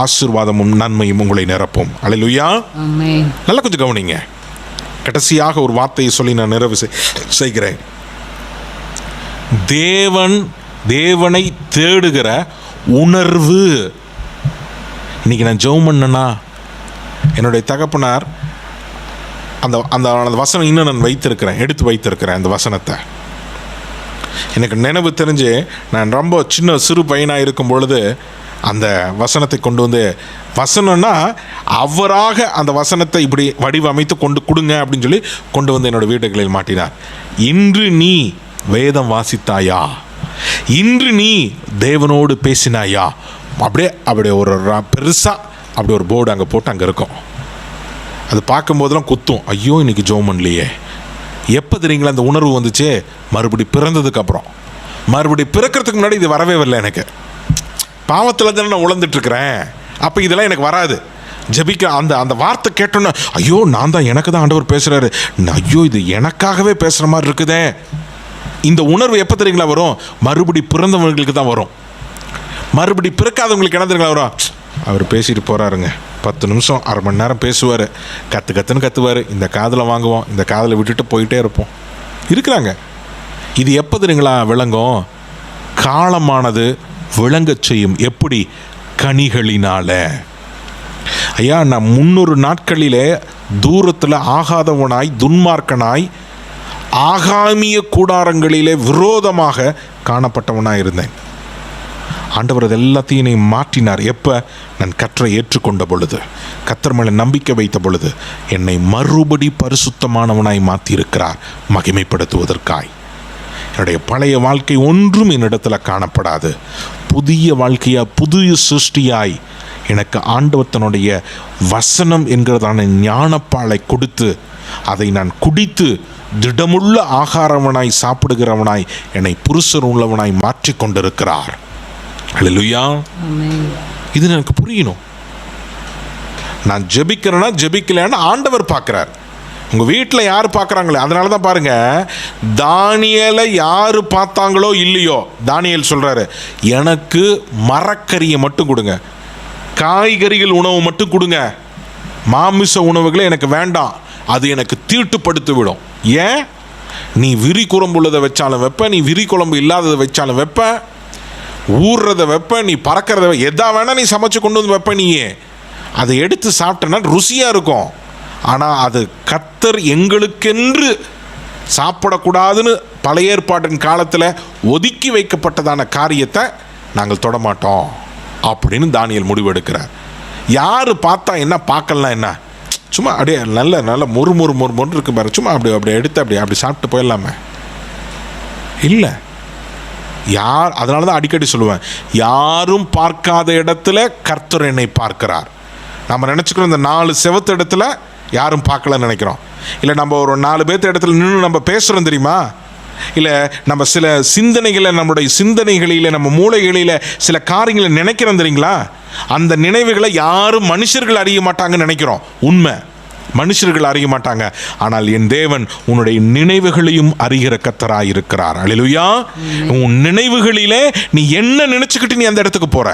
ஆசீர்வாதமும் நன்மையும் உங்களை நிரப்பும். அல்லேலூயா. ஆமென். நல்லா கொஞ்சம் கவனிங்க. கடைசியாக ஒரு வார்த்தையை சொல்லி நான் நிறைவு செய்கிறேன். தேவனை தேடுகிற உணர்வு. இன்னைக்கு நான் ஜெபம் பண்ணேன்னா என்னுடைய தகப்பனார் அந்த அந்த வசனம் இன்னும் நான் எடுத்து வைத்திருக்கிறேன். அந்த வசனத்தை எனக்கு நினைவு தெரிஞ்சு நான் ரொம்ப சிறு பையனாக இருக்கும் பொழுது அந்த வசனத்தை கொண்டு வசனம்னா அவராக அந்த வசனத்தை இப்படி வடிவமைத்து கொடுங்க அப்படின்னு சொல்லி கொண்டு என்னோடய வீடுகளில் மாட்டினார். இன்று நீ வேதம் வாசித்தாயா, இன்று நீ தேவனோடு பேசினாயா, அப்படியே ஒரு பெருசாக அப்படி ஒரு போர்டு அங்கே போட்டு அங்கே இருக்கும். அது பார்க்கும்போதெல்லாம் குத்தும். ஐயோ இன்னைக்கு ஜெபம் பண்ணலையே. எப்போ தெரியுங்களா அந்த உணர்வு வந்துச்சு? மறுபடி பிறந்ததுக்கப்புறம். மறுபடி பிறக்கிறதுக்கு முன்னாடி இது வரவே வரல. எனக்கு பாவத்தில் தானே நான் உழந்துட்டுருக்கிறேன். அப்போ இதெல்லாம் எனக்கு வராது. ஜெபிக்க அந்த வார்த்தை கேட்டோன்னா ஐயோ நான் தான், எனக்கு தான் ஆண்டவர் பேசுகிறாரு, ஐயோ இது எனக்காகவே பேசுகிற மாதிரி இருக்குதே. இந்த உணர்வு எப்போ தெரியுங்களா வரும்? மறுபடி பிறந்தவங்களுக்கு தான் வரும். மறுபடி பிறக்காதவங்களுக்கு என்ன தெரியுங்களா வரும்? அவர் பேசிட்டு போகிறாருங்க, 10 நிமிஷம் அரை மணி நேரம் பேசுவார், கற்றுன்னு கற்றுவார், இந்த காதில் வாங்குவோம், இந்த காதில் விட்டுட்டு போயிட்டே இருப்போம். இருக்கிறாங்க. இது எப்போ தெரியுங்களா விளங்கும்? காலமானது விளங்கச் செய்யும். எப்படி? கனிகளினால. ஐயா, நான் 300 நாட்களிலே தூரத்தில் ஆகாதவனாய், துன்மார்க்கனாய், ஆகாமிய கூடாரங்களிலே விரோதமாக காணப்பட்டவனாக இருந்தேன். ஆண்டவர் அது எல்லாத்தையும் என்னை மாற்றினார். எப்போ? நான் கர்த்தரை ஏற்றுக்கொண்ட பொழுது, கர்த்தர் மேலே நம்பிக்கை வைத்த பொழுது என்னை மறுபடி பரிசுத்தமானவனாய் மாற்றியிருக்கிறார், மகிமைப்படுத்துவதற்காய். என்னுடைய பழைய வாழ்க்கை ஒன்றும் என்னிடத்தில் காணப்படாது. புதிய வாழ்க்கையாக, புதிய சிருஷ்டியாய் எனக்கு ஆண்டவர் தன்னுடைய வசனம் என்கிறதான ஞானப்பாலை கொடுத்து அதை நான் குடித்து திடமுள்ள ஆகாரவனாய், சாப்பிடுகிறவனாய், என்னை புருஷர் உள்ளவனாய் மாற்றி கொண்டிருக்கிறார். அல்லேலூயா. இது எனக்கு புரியணும். நான் ஜெபிக்கிறேன்னா ஜெபிக்கலைன்னா ஆண்டவர் பார்க்குறார். உங்கள் வீட்டில் யார் பார்க்குறாங்களே, அதனால தான் பாருங்கள், தானியேலை யார் பார்த்தாங்களோ இல்லையோ, தானியேல் சொல்கிறாரு, எனக்கு மரக்கறியை மட்டும் கொடுங்க, காய்கறிகள் உணவு மட்டும் கொடுங்க, மாமிச உணவுகளை எனக்கு வேண்டாம், அது எனக்கு தீட்டுப்படுத்தி விடும். ஏன்? நீ விரி குழம்புள்ளதை வச்சாலும் வைப்ப, நீ விரி குழம்பு இல்லாததை வச்சாலும் வைப்ப, ஊறுறதை வைப்ப, நீ பறக்கிறத எதா வேணால் நீ சமைச்சு கொண்டு வந்து வைப்ப. நீயே அதை எடுத்து சாப்பிட்டேன்னா ருசியாக இருக்கும். ஆனால் அது கர்த்தர் எங்களுக்கென்று சாப்பிடக்கூடாதுன்னு பழைய ஏற்பாட்டின் காலத்தில் ஒதுக்கி வைக்கப்பட்டதான காரியத்தை நாங்கள் தொடமாட்டோம் அப்படின்னு தானியேல் முடிவெடுக்கிறார். யார் பார்த்தா என்ன, பார்க்கலாம் என்ன, சும்மா அப்படியே நல்ல நல்ல மொறு இருக்கு பாரு, சும்மா அப்படி எடுத்து அப்படி சாப்பிட்டு போயிடலாமே. இல்லை, யார், அதனால தான் அடிக்கடி சொல்லுவேன், யாரும் பார்க்காத இடத்துல கர்த்தர் என்னை பார்க்கிறார். நம்ம நினச்சிக்கிறோம் இந்த 4 செவத்து இடத்துல யாரும் பார்க்கலன்னு நினைக்கிறோம். இல்லை நம்ம ஒரு 4 பேர்த்து இடத்துல நின்று நம்ம பேசுகிறோம் தெரியுமா, இல்லை நம்ம சில சிந்தனைகளை, நம்முடைய சிந்தனைகளில், நம்ம மூளைகளில் சில காரியங்களை நினைக்கிறோம் தெரியுங்களா, அந்த நினைவுகளை யாரும் மனுஷர்கள் அறிய மாட்டாங்கன்னு நினைக்கிறோம். உண்மை, மனுஷர்கள் அறிய மாட்டாங்க. ஆனால் என் தேவன் உன்னுடைய நினைவுகளையும் அறிகிற கர்த்தராய் இருக்கிறார். அல்லேலூயா. உன் நினைவுகளிலே நீ என்ன நினைச்சுக்கிட்டு நீ அந்த இடத்துக்கு போற,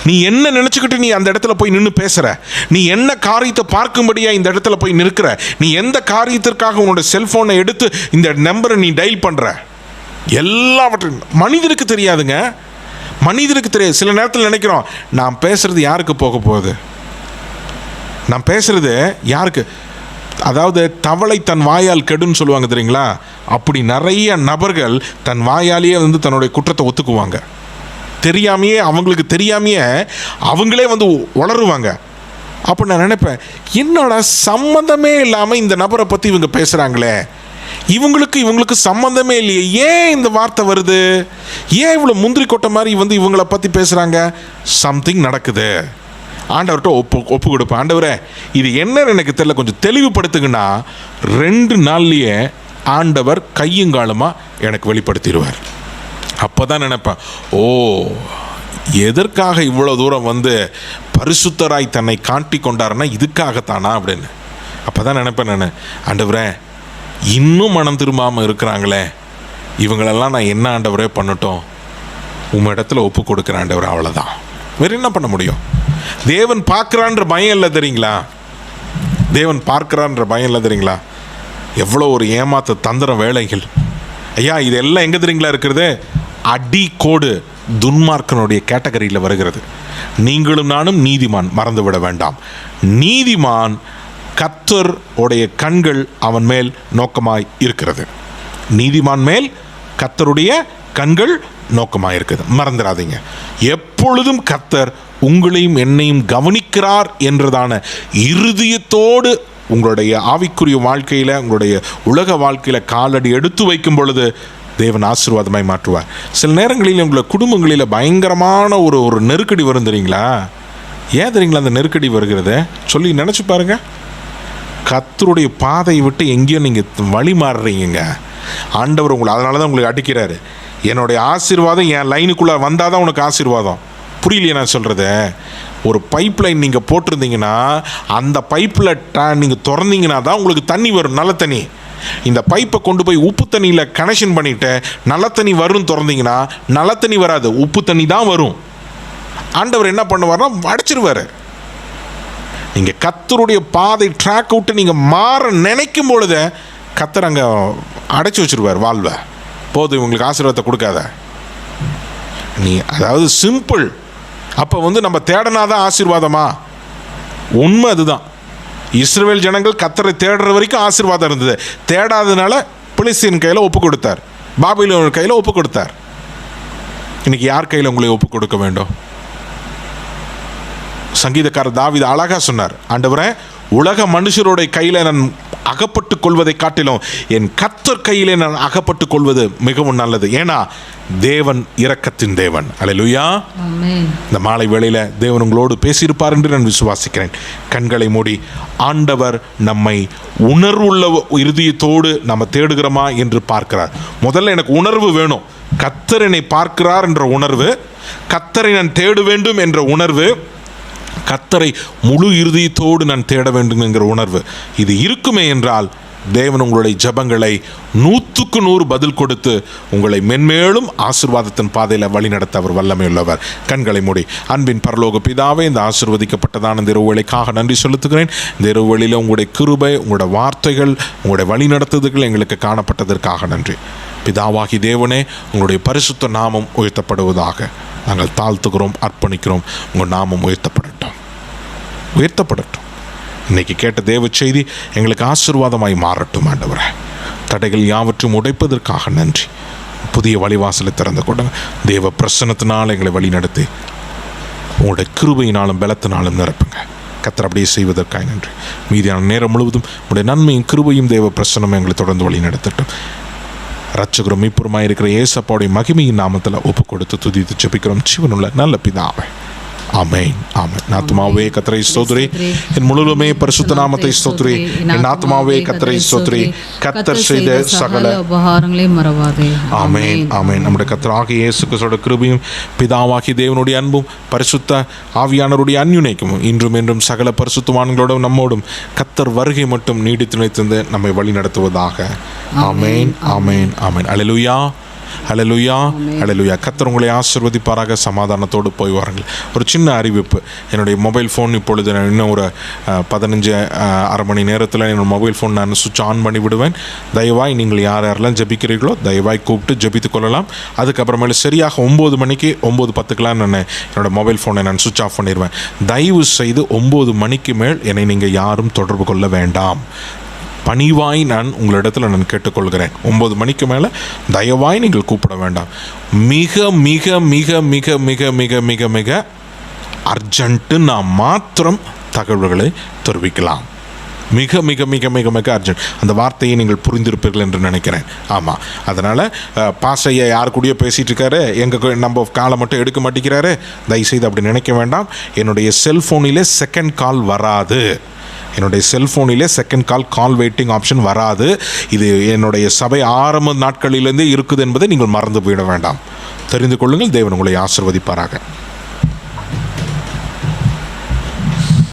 நீ என்ன நினைச்சுக்கிட்டு நீ அந்த இடத்துல போய் நின்று பேசுற, நீ என்ன காரியத்தை பார்க்கும்படியா இந்த இடத்துல போய் நிற்கிற, நீ எந்த காரியத்திற்காக உன்னோட செல்போனை எடுத்து இந்த நம்பரை நீ டயல் பண்ற, எல்லாவற்றையும் மனிதனுக்கு தெரியாதுங்க. மனிதனுக்கு தெரியாது. சில நேரத்தில் நினைக்கிறோம், நான் பேசுறது யாருக்கு போக போகுது, நான் பேசுறது யாருக்கு, அதாவது தவளை தன் வாயால் கெடுன்னு சொல்லுவாங்க தெரியுங்களா, அப்படி நிறைய நபர்கள் தன் வாயாலேயே வந்து தன்னுடைய குற்றத்தை ஒத்துக்குவாங்க. தெரியாமையே, அவங்களுக்கு தெரியாமையே அவங்களே வந்து உளருவாங்க. அப்போ நான் நினைப்பேன், என்னோட சம்மந்தமே இல்லாமல் இந்த நபரை பற்றி இவங்க பேசுகிறாங்களே, இவங்களுக்கு சம்மந்தமே இல்லையே, ஏன் இந்த வார்த்தை வருது, ஏன் இவ்வளோ முந்திரி கொட்டை மாதிரி வந்து இவங்கள பற்றி பேசுகிறாங்க, சம்திங் நடக்குது. ஆண்டவர்கிட்ட ஒப்பு கொடுப்பேன், ஆண்டவரே இது என்னன்னு எனக்கு தெரியல, கொஞ்சம் தெளிவுபடுத்துங்கன்னா 2 நாள்லேயே ஆண்டவர் கையுங்காலமாக எனக்கு வெளிப்படுத்திடுவார். அப்போ தான் நினைப்பேன், ஓ எதற்காக இவ்வளோ தூரம் வந்து பரிசுத்தராய் தன்னை காட்டி கொண்டாருன்னா இதுக்காகத்தானா அப்படின்னு. அப்போ தான் நினைப்பேன் நான், ஆண்டவரே இன்னும் மனம் திரும்பாமல் இருக்கிறாங்களே, இவங்களெல்லாம் நான் என்ன ஆண்டவரே பண்ணட்டும், உங்கள் இடத்துல ஒப்பு கொடுக்குறேன் ஆண்டவரே, அவ்வளோதான். வேறு என்ன பண்ண முடியும்? தேவன் பார்க்குறான்ற பயம் இல்லை தெரியுங்களா, தேவன் பார்க்குறான்ற பயம் இல்லை தெரியுங்களா. எவ்வளோ ஒரு ஏமாத்த தந்திர வேலைகள் ஐயா, இதெல்லாம் எங்கே தெரியுங்களா இருக்கிறது, அடி கோடு துன்மார்க்கனுடைய கேட்டகரியில் வருகிறது. நீங்களும் நானும் நீதிமான், மறந்துவிட வேண்டாம். நீதிமான் கர்த்தர் உடைய கண்கள் அவன் மேல் நோக்கமாய் இருக்கிறது. நீதிமான் மேல் கர்த்தருடைய கண்கள் நோக்கமாய் இருக்குது, மறந்துடாதீங்க. எப்பொழுதும் கர்த்தர் உங்களையும் என்னையும் கவனிக்கிறார் என்றதான இருதயத்தோடு உங்களுடைய ஆவிக்குரிய வாழ்க்கையில், உங்களுடைய உலக வாழ்க்கையில் காலடி எடுத்து வைக்கும் பொழுது தேவன் ஆசீர்வாதமாய் மாற்றுவார். சில நேரங்களில் உங்களை குடும்பங்களில் பயங்கரமான ஒரு நெருக்கடி வரும் தெரியுங்களா. ஏன் தெரியுங்களா அந்த நெருக்கடி வருகிறது சொல்லி நினச்சி பாருங்கள். கர்த்தருடைய பாதையை விட்டு எங்கேயோ நீங்கள் வழி மாறுறீங்க. ஆண்டவர் உங்களை அதனால தான் உங்களுக்கு அடிக்கிறாரு. என்னுடைய ஆசீர்வாதம் என் லைனுக்குள்ளே வந்தால் தான் உனக்கு ஆசீர்வாதம். புரியலையே நான் சொல்கிறது? ஒரு பைப் லைன் நீங்கள் போட்டிருந்தீங்கன்னா அந்த பைப்பில் நீங்கள் திறந்தீங்கன்னா தான் உங்களுக்கு தண்ணி வரும், நல்ல தண்ணி. இந்த பைப்பை கொண்டு போய் உப்பு தண்ணியில் கனெக்ஷன் பண்ணிவிட்டு நல்ல தண்ணி வரும் திறந்தீங்கன்னா நல்ல தண்ணி வராது, உப்பு தண்ணி தான் வரும். ஆண்டவர் என்ன பண்ணுவார்னா அடைச்சிருவார். நீங்கள் கர்த்தருடைய பாதை ட்ராக் விட்டு நீங்கள் மாற நினைக்கும் பொழுது கர்த்தர் அங்கே அடைச்சி வச்சிருவார் வாழ்வை. போதும், இவங்களுக்கு ஆசீர்வாதத்தை கொடுக்காத நீ. அதாவது சிம்பிள். அப்போ வந்து நம்ம தேடனாதான் ஆசீர்வாதமா? உண்மை அதுதான். இஸ்ரவேல் ஜனங்கள் கர்த்தரை தேடுற வரைக்கும் ஆசீர்வாதம் இருந்தது. தேடாததுனால பிலிஸ்தீன் கையில் ஒப்பு கொடுத்தார், பாபிலோன் கையில் ஒப்பு கொடுத்தார். இன்னைக்கு யார் கையில் உங்களை ஒப்பு கொடுக்க வேண்டும்? சங்கீதக்காரர் தாவீது அழகா சொன்னார், ஆண்டவரே உலக மனுஷருடைய கையில் நான் அகப்பட்டு கொள்வதை காட்டிலும் என் கர்த்தர் கையிலே நான் அகப்பட்டு கொள்வது மிகவும் நல்லது. ஏன்னா தேவன் இரக்கத்தின் தேவன். அல்லேலூயா. இந்த மாலை வேளையில் தேவன் உங்களோடு பேசியிருப்பார் என்று நான் விசுவாசிக்கிறேன். கண்களை மூடி ஆண்டவர் நம்மை உணர்வுள்ள இருதயத்தோடு நம்ம தேடுகிறோமா என்று பார்க்கிறார். முதல்ல எனக்கு உணர்வு வேணும். கர்த்தர் என்னை பார்க்கிறார் என்ற உணர்வு, கர்த்தரை நான் தேட வேண்டும் என்ற உணர்வு, கர்த்தரை முழு இருதயத்தோடு நான் தேட வேண்டும் என்கிற உணர்வு, இது இருக்குமே என்றால் தேவன் உங்களுடைய ஜெபங்களை 100க்கு 100 பதில் கொடுத்து உங்களை மென்மேலும் ஆசீர்வாதத்தின் பாதையில் வழிநடத்த அவர் வல்லமையுள்ளவர். கண்களை மூடி. அன்பின் பரலோக பிதாவே, இந்த ஆசீர்வதிக்கப்பட்டதான இந்த இரவுவேளைக்காக நன்றி செலுத்துகிறேன். இந்த இரவுவேளையில் உங்களுடைய கிருபை, உங்களுடைய வார்த்தைகள், உங்களுடைய வழிநடத்துதல்கள் எங்களுக்கு காணப்பட்டதற்காக நன்றி. பிதாவாகி தேவனே, உங்களுடைய பரிசுத்த நாமம் உயர்த்தப்படுவதாக நாங்கள் தாழ்த்துகிறோம், அர்ப்பணிக்கிறோம். உங்கள் நாமம் உயர்த்தப்படட்டும். இன்னைக்கு கேட்ட தேவ செய்தி எங்களுக்கு ஆசீர்வாதமாய் மாறட்டும் ஆண்டவரே. தடைகள் யாவற்றும் உடைப்பதற்காக நன்றி. புதிய வழிவாசலை திறந்து கொடுங்க. தேவ பிரசன்னத்தினால் எங்களை வழி நடத்தி உங்களுடைய கிருபையினாலும் பலத்தினாலும் நிரப்புங்க. கர்த்தர் அப்படியே செய்வதற்காக நன்றி. மீதியான நேரம் முழுவதும் உங்களுடைய நன்மையும் கிருபையும் தேவ பிரசன்னம் எங்களை தொடர்ந்து வழி நடத்தட்டும். ரட்சகரும் மீட்பருமாய் இருக்கிற இயேசுவுடைய மகிமையின் நாமத்தில் ஒப்பு கொடுத்து துதித்து ஜெபிக்கிறோம் ஜீவனுள்ள நல்ல பிதாவே. ஆமென், ஆமென். ஆத்துமாவே கர்த்தரை ஸ்தோத்திரி, என் முழுவதுமே பரிசுத்த நாமத்தை ஸ்தோத்திரி. என் ஆத்துமாவே கர்த்தரை ஸ்தோத்திரி, கர்த்தர் செய்த சகல உபகாரங்களையும் மறவாதே. ஆமென், ஆமென். நம்முடைய கர்த்தராகிய இயேசு கிறிஸ்துவோட கிருபையும் பிதாவாகிய தேவனுடைய அன்பும் பரிசுத்த ஆவியானவருடைய அன்யுனைக்கும் இன்றும் என்றும் சகல பரிசுத்தவான்களோடும் நம்மோடும் கர்த்தர் வருகை மட்டும் நீடித்து நிலைத்திருந்து நம்மை வழி நடத்துவதாக. ஆமென், ஆமென், ஆமென். அல்லேலூயா, ஹல்லேலூயா, ஹல்லேலூயா. கர்த்தர் உங்களை ஆசீர்வதிப்பாராக. சமாதானத்தோடு போய் வாருங்கள். ஒரு சின்ன அறிவிப்பு. என்னுடைய மொபைல் ஃபோன் இப்பொழுது இன்னும் ஒரு 15 அரை மணி நேரத்தில் என்னோடய மொபைல் ஃபோன் நான் சுவிட்ச் ஆன் பண்ணி விடுவேன். தயவாய் நீங்கள் யாரெல்லாம் ஜெபிக்கிறீர்களோ தயவாய் கூப்பிட்டு ஜெபித்து கொள்ளலாம். அதுக்கப்புறமேல சரியாக 9 மணிக்கு 9:10க்கெலாம் நான் என்னோடய மொபைல் ஃபோனை நான் சுவிட்ச் ஆஃப் பண்ணிடுவேன். தயவு செய்து 9 மணிக்கு மேல் என்னை நீங்கள் யாரும் தொடர்பு கொள்ள வேண்டாம். பணிவாய் நான் உங்களிடத்தில் நான் கேட்டுக்கொள்கிறேன். 9 மணிக்கு மேலே தயவாய் நீங்கள் கூப்பிட வேண்டாம். மிக மிக மிக மிக மிக மிக மிக மிக அர்ஜென்ட்டு நான் மாத்திரம் தகவல்களை தெரிவிக்கலாம். மிக மிக மிக மிக மிக அர்ஜென்ட். அந்த வார்த்தையை நீங்கள் புரிந்திருப்பீர்கள் என்று நினைக்கிறேன். ஆமாம், அதனால் பாசையை யார் கூடயோ பேசிகிட்டு இருக்காரு, எங்கள் நம்ம காலை மட்டும் எடுக்க மாட்டேங்கிறாரு, தயவுசெய்து அப்படி நினைக்க வேண்டாம். என்னுடைய செல்ஃபோனிலே செகண்ட் கால் வராது. என்னுடைய செல்ஃபோனிலே செகண்ட் கால் வெயிட்டிங் ஆப்ஷன் வராது. இது என்னுடைய சபை ஆரம்ப நாட்களிலிருந்தே இருக்குது என்பதை நீங்கள் மறந்து போயிட வேண்டாம். தெரிந்து கொள்ளுங்கள். தேவன் உங்களை ஆசீர்வதிப்பாராக.